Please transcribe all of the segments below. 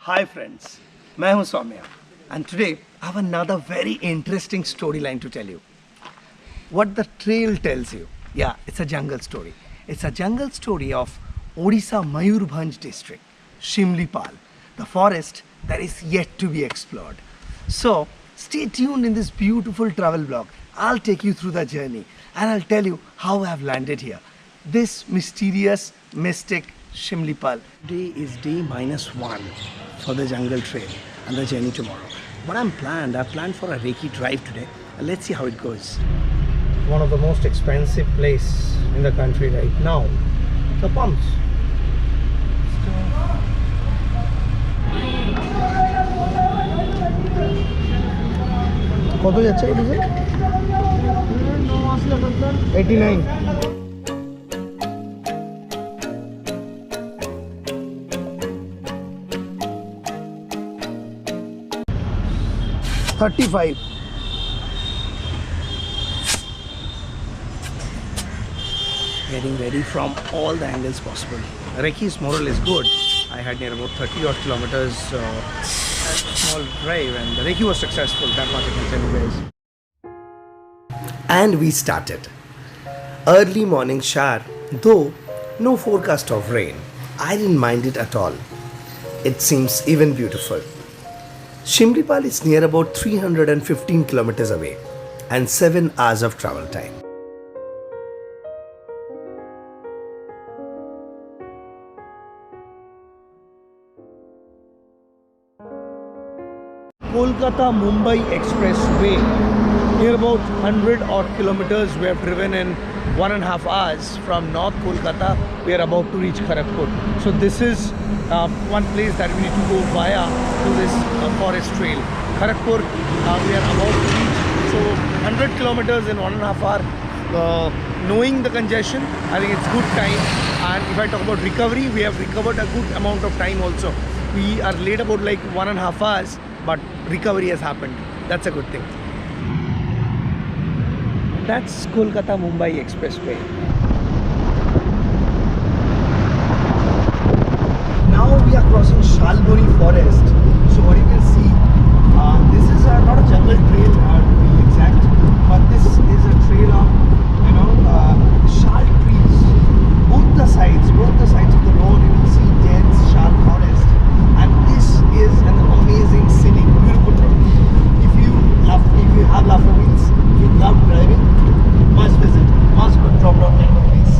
Hi friends, मैं हूं Saumya and today I have another very interesting storyline to tell you. What the trail tells you. Yeah, it's a jungle story. It's a jungle story of Odisha Mayurbhanj district, Shimlipal, the forest that is yet to be explored. So stay tuned in this beautiful travel vlog. I'll take you through the journey and I'll tell you how I've landed here. This mysterious, mystic Shimlipal. Today is day -1 for the jungle trail and the journey tomorrow. What I've planned for a Reiki drive today. Let's see how it goes. One of the most expensive place in the country right now, the pumps. কত যাচ্ছে এটা? 89. $35. Getting ready from all the angles possible. Reki's moral is good. I had near about 30 odd kilometers small drive and the Reiki was successful. That much I can tell you guys. And we started. Early morning shower, though no forecast of rain. I didn't mind it at all. It seems even beautiful. Shimlipal is near about 315 kilometers away and 7 hours of travel time. Kolkata-Mumbai Expressway. Near about 100 odd kilometers we have driven in 1.5 hours from North Kolkata. We are about to reach Kharagpur. So this is one place that we need to go via to this forest trail. Kharagpur we are about to reach. So 100 kilometers in 1.5 hour. Knowing the congestion, I think it's good time. And if I talk about recovery, we have recovered a good amount of time also. We are late about like 1.5 hours, but recovery has happened. That's a good thing. That's Kolkata-Mumbai Expressway. Now we are crossing Shalboni Forest. So what you can see, this is not a jungle trail to be exact, but this is a trail of shal trees. Both the sides of the road you will see dense shal forest, and this is an amazing, scenic, beautiful road. If you have laughter wheels, if you love driving, must visit, must drop down kind of place.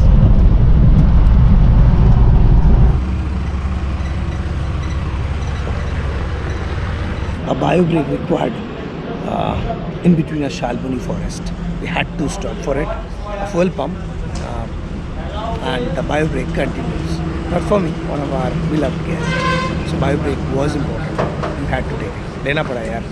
A bio brake required in between a Shalboni forest. We had to stop for it. A fuel pump and the bio brake continues. Not for me, one of our beloved guests. So bio brake was important. We had to take it. Lena pada yaar.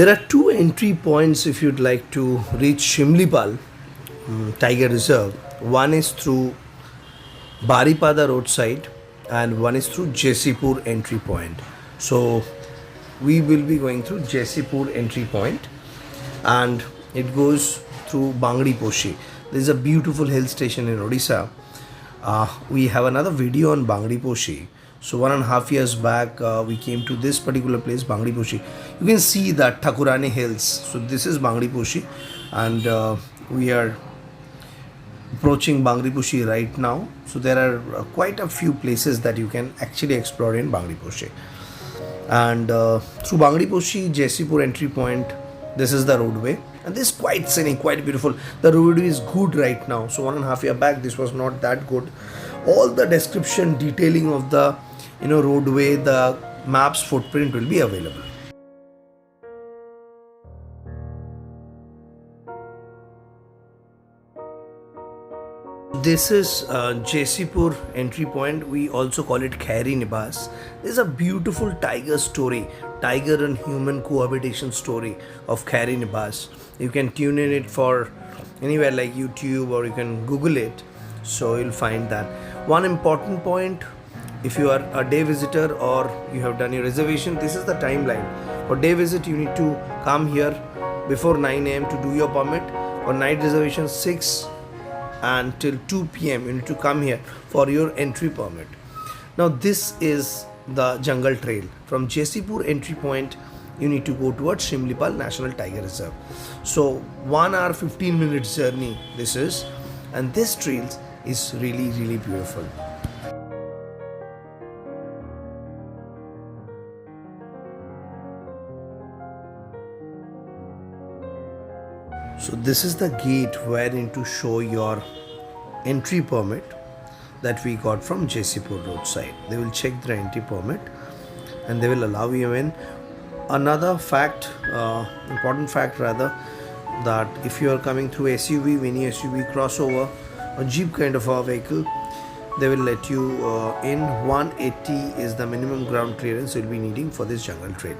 There are 2 entry points if you'd like to reach Shimlipal Tiger Reserve. One is through Baripada roadside and one is through Jaisipur entry point. So we will be going through Jaisipur entry point and it goes through Bangdi Poshi. This is a beautiful hill station in Odisha. We have another video on Bangdi Poshi So 1.5 years back, we came to this particular place, Bangdi Poshi. You can see that Thakurani Hills. So this is Bangdi Poshi, and we are approaching Bangdi Poshi right now. So there are quite a few places that you can actually explore in Bangdi Poshi. And through Bangdi Poshi, Jaisipur entry point, this is the roadway. And this is quite scenic, quite beautiful. The roadway is good right now. So 1.5 year back, this was not that good. All the description, detailing of the roadway, the maps footprint will be available. This is Jaisipur entry point. We also call it Khairi Nibas. This is a beautiful tiger story, tiger and human cohabitation story of Khairi Nibas. You can tune in it for anywhere like YouTube, or you can Google it. So you'll find that. One important point, if you are a day visitor or you have done your reservation, this is the timeline. For day visit, you need to come here before 9 a.m. to do your permit. For night reservation, 6 until 2 p.m. you need to come here for your entry permit. Now this is the jungle trail. From Jaisipur entry point, you need to go towards Shimlipal National Tiger Reserve. So 1 hour 15 minutes journey this is, and this trail is really beautiful. So this is the gate wherein to show your entry permit that we got from Jaisipur roadside. They will check the entry permit and they will allow you in. Another fact, important fact rather, that if you are coming through SUV, mini SUV, crossover, or Jeep kind of a vehicle, they will let you in. 180 is the minimum ground clearance you'll be needing for this jungle trail.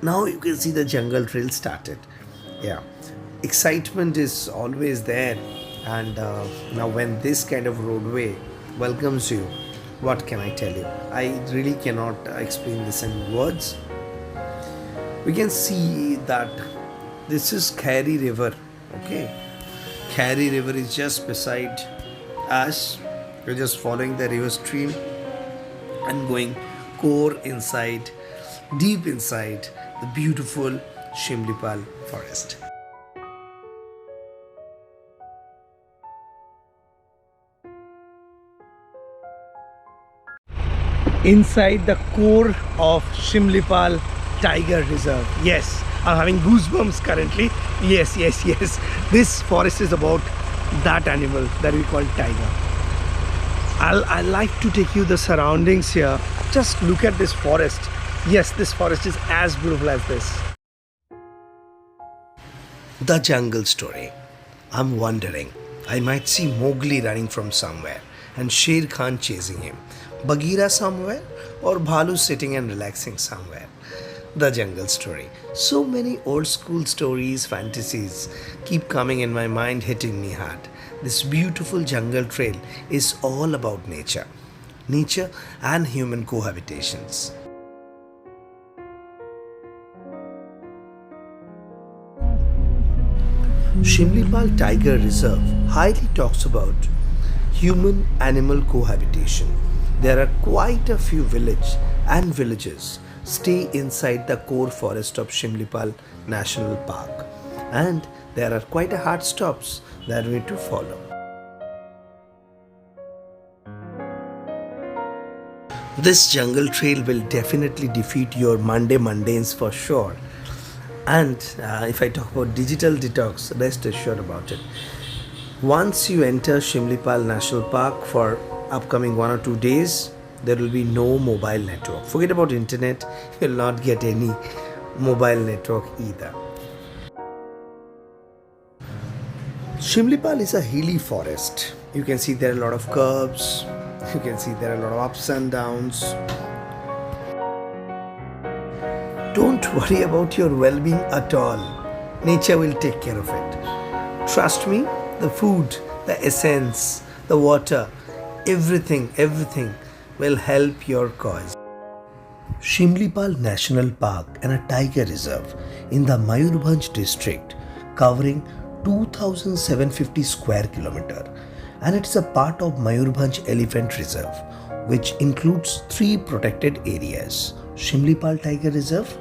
Now you can see the jungle trail started. Yeah, excitement is always there, and now when this kind of roadway welcomes you, what can I tell you? I really cannot explain this in words. We can see that this is Khairi River. Okay, Khairi River is just beside us. We're just following the river stream and going core inside, deep inside the beautiful Shimlipal forest. Inside the core of Shimlipal Tiger Reserve. Yes, I'm having goosebumps currently. Yes. This forest is about that animal that we call tiger. I like to take you the surroundings here. Just look at this forest. Yes, this forest is as beautiful as this. The jungle story. I'm wondering, I might see Mowgli running from somewhere and Sher Khan chasing him, Bagheera somewhere, or Bhalu sitting and relaxing somewhere. The jungle story. So many old school stories, fantasies keep coming in my mind, hitting me hard. This beautiful jungle trail is all about nature and human cohabitations. Shimlipal Tiger Reserve highly talks about human-animal cohabitation. There are quite a few villages stay inside the core forest of Shimlipal National Park, and there are quite a hard stops that we need to follow. This jungle trail will definitely defeat your Monday mundanes for sure. And if I talk about digital detox, rest assured about it. Once you enter Shimlipal National Park for upcoming 1 or 2 days, there will be no mobile network. Forget about internet, you'll not get any mobile network either. Shimlipal is a hilly forest. You can see there are a lot of curves, you can see there are a lot of ups and downs. Don't worry about your well-being at all. Nature will take care of it. Trust me, the food, the essence, the water, everything will help your cause. Shimlipal National Park and a tiger reserve in the Mayurbhanj district, covering 2,750 square kilometer, and it's a part of Mayurbhanj Elephant Reserve, which includes 3 protected areas: Shimlipal Tiger Reserve,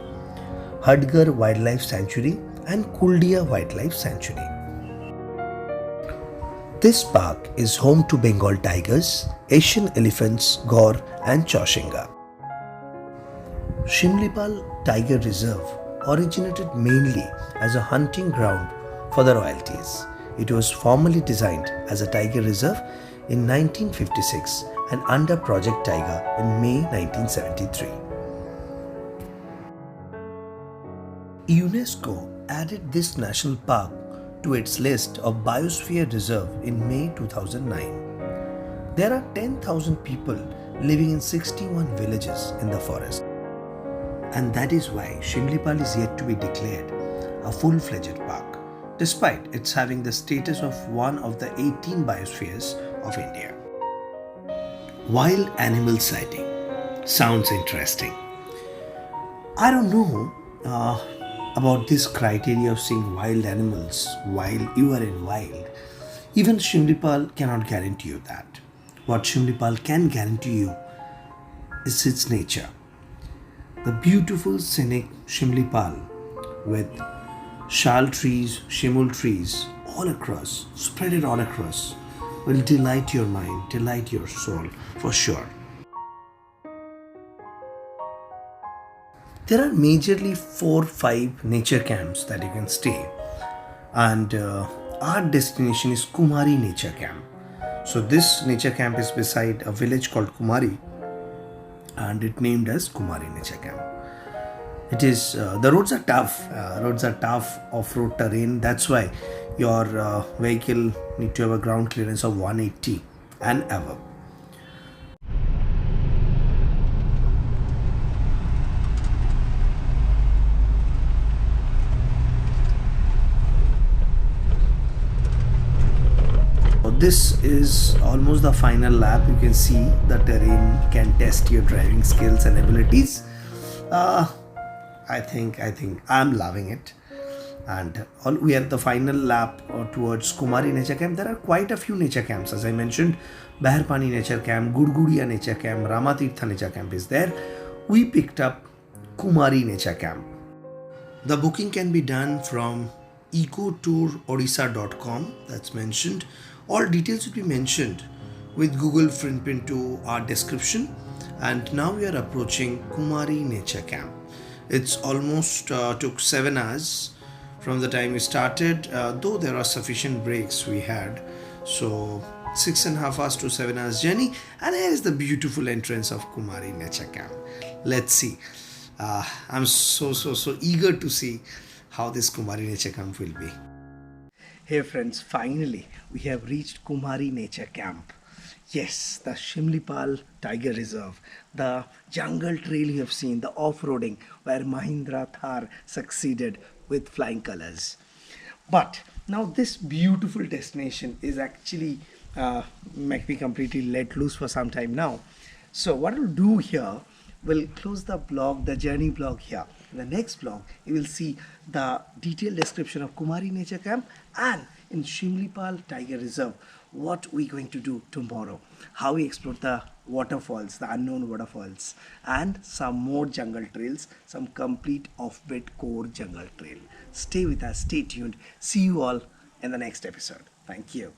Hadgar Wildlife Sanctuary, and Kuldia Wildlife Sanctuary. This park is home to Bengal tigers, Asian elephants, gaur, and chauchinga. Shimlipal Tiger Reserve originated mainly as a hunting ground for the royalties. It was formally designed as a tiger reserve in 1956 and under Project Tiger in May 1973. UNESCO added this national park to its list of Biosphere Reserve in May 2009. There are 10,000 people living in 61 villages in the forest. And that is why Shimlipal is yet to be declared a full-fledged park, despite its having the status of one of the 18 biospheres of India. Wild animal sighting sounds interesting. I don't know about this criteria of seeing wild animals while you are in wild. Even Shimlipal cannot guarantee you that. What Shimlipal can guarantee you is its nature. The beautiful scenic Shimlipal with shal trees, shimul trees all across, spread it all across, will delight your mind, delight your soul for sure. There are majorly 4-5 nature camps that you can stay, and our destination is Kumari Nature Camp. So this nature camp is beside a village called Kumari, and it named as Kumari Nature Camp. It is the roads are tough. Off-road terrain. That's why your vehicle need to have a ground clearance of 180 and above. This is almost the final lap. You can see the terrain can test your driving skills and abilities. I think I'm loving it. And we are at the final lap towards Kumari Nature Camp. There are quite a few nature camps. As I mentioned, Baharpani Nature Camp, Gurgudia Nature Camp, Ramatirtha Nature Camp is there. We picked up Kumari Nature Camp. The booking can be done from ecotourodisha.com, that's mentioned. All details will be mentioned with Google print to our description. And now we are approaching Kumari Nature Camp. It's almost took 7 hours from the time we started, though there are sufficient breaks we had. So 6.5 hours to 7 hours journey, and here is the beautiful entrance of Kumari Nature Camp. Let's see. I'm so eager to see how this Kumari Nature Camp will be. Hey friends, finally we have reached Kumari Nature Camp. Yes, the Shimlipal Tiger Reserve, the jungle trail you have seen, the off-roading where Mahindra Thar succeeded with flying colors. But now this beautiful destination is actually might be completely let loose for some time now. So what we'll do here, we'll close the blog, the journey blog here. In the next blog, you will see the detailed description of Kumari Nature Camp and in Shimlipal Tiger Reserve, what we're going to do tomorrow, how we explore the waterfalls, the unknown waterfalls, and some more jungle trails, some complete off-beat core jungle trail. Stay with us, stay tuned. See you all in the next episode. Thank you.